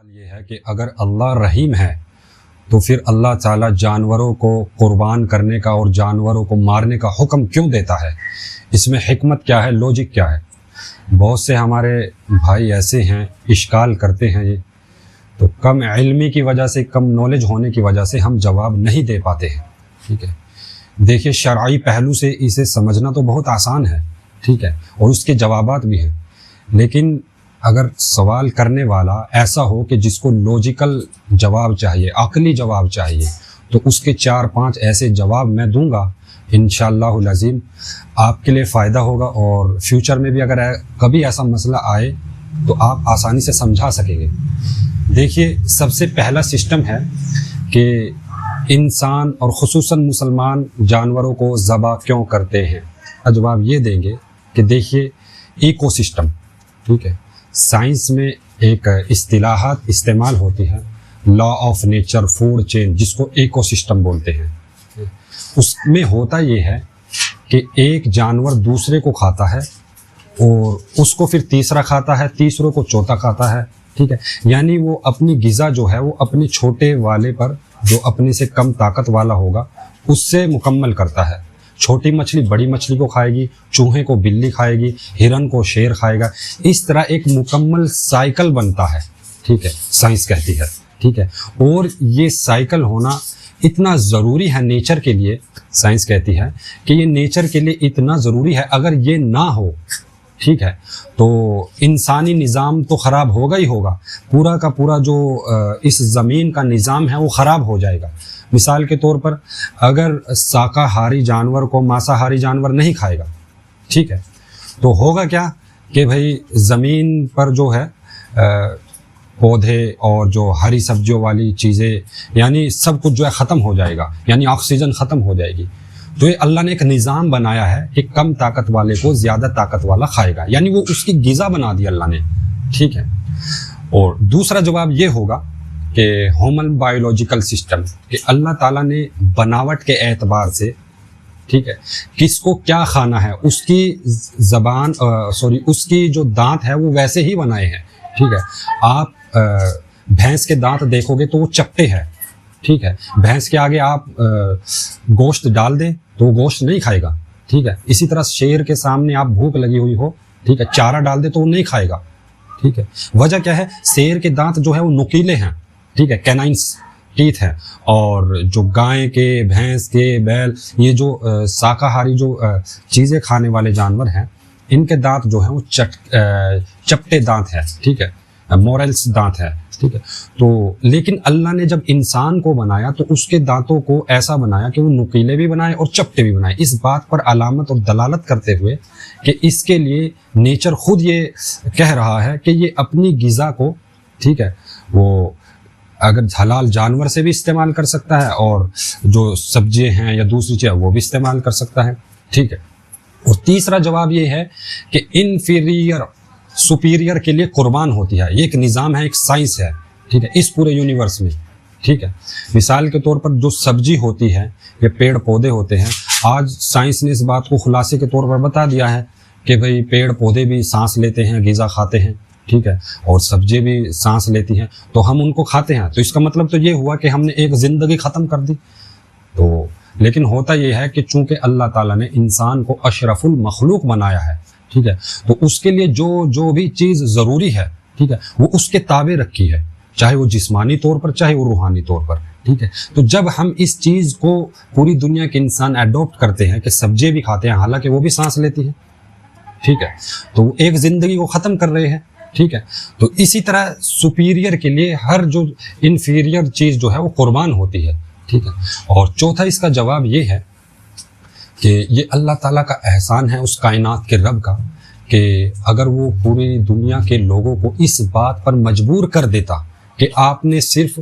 सवाल ये है कि अगर अल्लाह रहीम है तो फिर अल्लाह ताला जानवरों को कुर्बान करने का और जानवरों को मारने का हुक्म क्यों देता है? इसमें हिकमत क्या है, लॉजिक क्या है? बहुत से हमारे भाई ऐसे हैं, इश्काल करते हैं ये, तो कम इल्मी की वजह से, कम नॉलेज होने की वजह से हम जवाब नहीं दे पाते हैं। ठीक है, देखिए शरई पहलू से इसे समझना तो बहुत आसान है, ठीक है, और उसके जवाबात भी हैं, लेकिन अगर सवाल करने वाला ऐसा हो कि जिसको लॉजिकल जवाब चाहिए, अक़ली जवाब चाहिए, तो उसके 4-5 ऐसे जवाब मैं दूंगा, इंशाअल्लाहुल अज़ीम आपके लिए फ़ायदा होगा और फ्यूचर में भी अगर कभी ऐसा मसला आए तो आप आसानी से समझा सकेंगे। देखिए, सबसे पहला सिस्टम है कि इंसान और ख़ुसूसन मुसलमान जानवरों को ज़बह क्यों करते हैं। जवाब ये देंगे कि देखिए इकोसिस्टम, ठीक है, साइंस में एक इस्तिलाहात इस्तेमाल होती है, law of nature, food chain, जिसको इकोसिस्टम बोलते हैं। उसमें होता ये है कि एक जानवर दूसरे को खाता है और उसको फिर तीसरा खाता है, तीसरों को चौथा खाता है, ठीक है, यानी वो अपनी ग़िज़ा जो है वो अपने छोटे वाले पर, जो अपने से कम ताकत वाला होगा, उससे मुकम्मल करता है। छोटी मछली बड़ी मछली को खाएगी, चूहे को बिल्ली खाएगी, हिरन को शेर खाएगा, इस तरह एक मुकम्मल साइकिल बनता है, ठीक है, साइंस कहती है, ठीक है, और ये साइकिल होना इतना ज़रूरी है नेचर के लिए, साइंस कहती है कि ये नेचर के लिए इतना ज़रूरी है, अगर ये ना हो, ठीक है, तो इंसानी निज़ाम तो ख़राब होगा ही होगा, पूरा का पूरा जो इस ज़मीन का निज़ाम है वो ख़राब हो जाएगा। मिसाल के तौर पर अगर शाकाहारी जानवर को मांसाहारी जानवर नहीं खाएगा, ठीक है, तो होगा क्या कि भाई ज़मीन पर जो है पौधे और जो हरी सब्जियों वाली चीज़ें, यानी सब कुछ जो है ख़त्म हो जाएगा, यानी ऑक्सीजन ख़त्म हो जाएगी। तो ये अल्लाह ने एक निज़ाम बनाया है कि कम ताकत वाले को ज़्यादा ताकत वाला खाएगा, यानी वो उसकी ग़िज़ा बना दी अल्लाह ने, ठीक है। और दूसरा जवाब ये होगा कि ह्यूमन बायोलॉजिकल सिस्टम, कि अल्लाह ताला ने बनावट के एतबार से, ठीक है, किसको क्या खाना है उसकी ज़बान उसकी जो दांत है वो वैसे ही बनाए हैं, ठीक है। आप भैंस के दांत देखोगे तो वो चपटे हैं, ठीक है, भैंस के आगे आप गोश्त डाल दें तो वो गोश्त नहीं खाएगा, ठीक है। इसी तरह शेर के सामने आप भूख लगी हुई हो, ठीक है, चारा डाल दे तो वो नहीं खाएगा, ठीक है। वजह क्या है? शेर के दांत जो है वो नुकीले हैं, ठीक है, कैनाइंस टीथ हैं, और जो गाय के, भैंस के, बैल, ये जो शाकाहारी जो चीज़ें खाने वाले जानवर हैं, इनके दांत जो हैं वो चपटे दांत है, ठीक है, मोरल्स दांत है, ठीक है। तो लेकिन अल्लाह ने जब इंसान को बनाया तो उसके दांतों को ऐसा बनाया कि वो नुकीले भी बनाए और चपटे भी बनाए, इस बात पर अलामत और दलालत करते हुए कि इसके लिए नेचर खुद ये कह रहा है कि ये अपनी ग़िज़ा को, ठीक है, वो अगर हलाल जानवर से भी इस्तेमाल कर सकता है और जो सब्जियां हैं या दूसरी चीज़ वो भी इस्तेमाल कर सकता है, ठीक है। और तीसरा जवाब ये है कि इन्फीरियर सुपीरियर के लिए कुर्बान होती है, ये एक निज़ाम है, एक साइंस है, ठीक है, इस पूरे यूनिवर्स में, ठीक है। मिसाल के तौर पर जो सब्जी होती है, ये पेड़ पौधे होते हैं, आज साइंस ने इस बात को खुलासे के तौर पर बता दिया है कि भाई पेड़ पौधे भी सांस लेते हैं, ग़िज़ा खाते हैं, ठीक है, और सब्जी भी सांस लेती हैं, तो हम उनको खाते हैं, तो इसका मतलब तो ये हुआ कि हमने एक ज़िंदगी ख़त्म कर दी। तो लेकिन होता ये है कि चूँकि अल्लाह ताला ने इंसान को अशरफुल मखलूक बनाया है, ठीक है, तो उसके लिए जो भी चीज़ ज़रूरी है, ठीक है, वो उसके ताबे रखी है, चाहे वो जिस्मानी तौर पर, चाहे वो रूहानी तौर पर, ठीक है। तो जब हम इस चीज़ को पूरी दुनिया के इंसान एडॉप्ट करते हैं कि सब्जी भी खाते हैं, हालांकि वो भी सांस लेती है, ठीक है, तो एक ज़िंदगी को ख़त्म कर रहे हैं, ठीक है। तो इसी तरह सुपीरियर के लिए हर जो इन्फीरियर चीज़ जो है वो कुर्बान होती है, ठीक है। और चौथा इसका जवाब ये है कि ये अल्लाह ताला का एहसान है उस कायनात के रब का, कि अगर वो पूरी दुनिया के लोगों को इस बात पर मजबूर कर देता कि आपने सिर्फ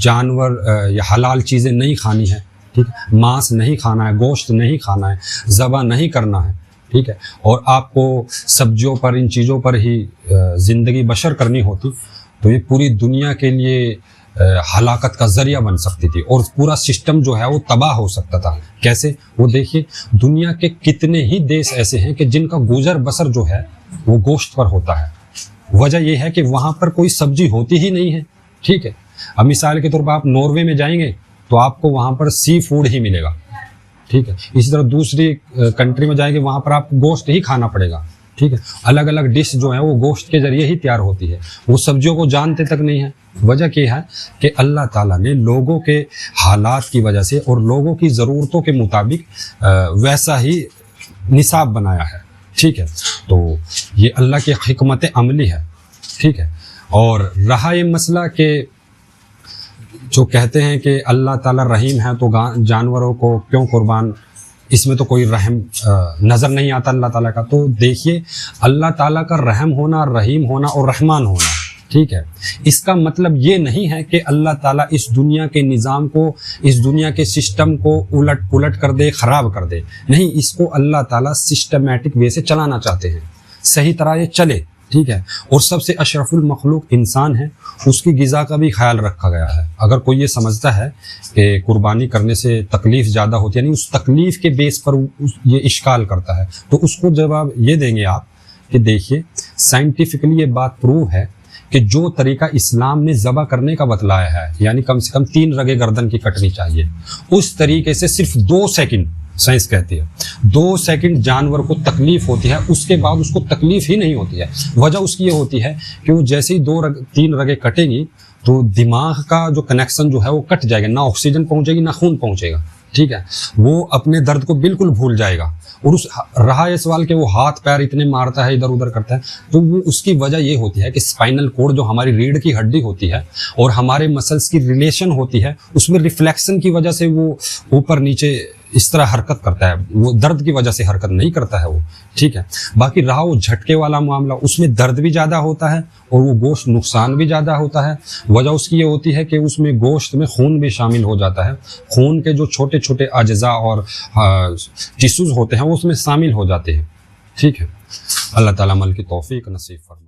जानवर या हलाल चीज़ें नहीं खानी है, ठीक है, मांस नहीं खाना है, गोश्त नहीं खाना है, ज़बह नहीं करना है, ठीक है, और आपको सब्जियों पर, इन चीज़ों पर ही ज़िंदगी बशर करनी होती, तो ये पूरी दुनिया के लिए हलाकत का ज़रिया बन सकती थी और पूरा सिस्टम जो है वो तबाह हो सकता था। कैसे? वो देखिए, दुनिया के कितने ही देश ऐसे हैं कि जिनका गुजर बसर जो है वो गोश्त पर होता है, वजह यह है कि वहाँ पर कोई सब्जी होती ही नहीं है, ठीक है। अब मिसाल के तौर पर आप नॉर्वे में जाएंगे तो आपको वहाँ पर सी फूड ही मिलेगा, ठीक है। इसी तरह दूसरी कंट्री में जाएंगे, वहाँ पर आपको गोश्त ही खाना पड़ेगा, ठीक है। अलग अलग डिश जो है वो गोश्त के जरिए ही तैयार होती है, वो सब्जियों को जानते तक नहीं है। वजह क्या है कि अल्लाह ताला ने लोगों के हालात की वजह से और लोगों की ज़रूरतों के मुताबिक वैसा ही निसाब बनाया है, ठीक है। तो ये अल्लाह की हिकमत अमली है, ठीक है। और रहा ये मसला के जो कहते हैं कि अल्लाह ताला रहीम है तो जानवरों को क्यों कुर्बान, इसमें तो कोई रहम नज़र नहीं आता अल्लाह ताला का। तो देखिए, अल्लाह ताला का रहम होना, रहीम होना और रहमान होना, ठीक है, इसका मतलब ये नहीं है कि अल्लाह ताला इस दुनिया के निज़ाम को, इस दुनिया के सिस्टम को उलट पुलट कर दे, ख़राब कर दे। नहीं, इसको अल्लाह ताला सिस्टमेटिक वे से चलाना चाहते हैं, सही तरह ये चले, ठीक है। और सबसे अशरफुल मखलूक इंसान है, उसकी ग़िज़ा का भी ख्याल रखा गया है। अगर कोई ये समझता है कि कुर्बानी करने से तकलीफ़ ज़्यादा होती है, यानी उस तकलीफ़ के बेस पर ये इश्काल करता है, तो उसको जवाब ये देंगे आप कि देखिए, साइंटिफिकली ये बात प्रूव है कि जो तरीका इस्लाम ने ज़बह करने का बतलाया है, यानी कम से कम 3 रगे गर्दन की कटनी चाहिए, उस तरीके से सिर्फ 2 सेकंड, साइंस कहती है 2 सेकंड जानवर को तकलीफ होती है, उसके बाद उसको तकलीफ ही नहीं होती है। वजह उसकी ये होती है कि वो जैसे ही 3 रगे कटेंगी तो दिमाग का जो कनेक्शन जो है वो कट जाएगा, ना ऑक्सीजन पहुंचेगी ना खून पहुंचेगा, ठीक है। वो अपने दर्द को बिल्कुल भूल जाएगा। और उस रहा ये सवाल कि वो हाथ पैर इतने मारता है, इधर उधर करता है, तो वो उसकी वजह ये होती है कि स्पाइनल कोड जो हमारी रीढ़ की हड्डी होती है और हमारे मसल्स की रिलेशन होती है, उसमें रिफ्लेक्शन की वजह से वो ऊपर नीचे इस तरह हरकत करता है, वो दर्द की वजह से हरकत नहीं करता है वो, ठीक है। बाकी रहा वो झटके वाला मामला, उसमें दर्द भी ज़्यादा होता है और वो गोश्त नुकसान भी ज़्यादा होता है। वजह उसकी ये होती है कि उसमें गोश्त में खून भी शामिल हो जाता है, खून के जो छोटे छोटे अज्जा और टिश्यूज़ होते हैं वो उसमें शामिल हो जाते हैं, ठीक है। अल्लाह ताला अमल की तौफीक नसीब फरमाए।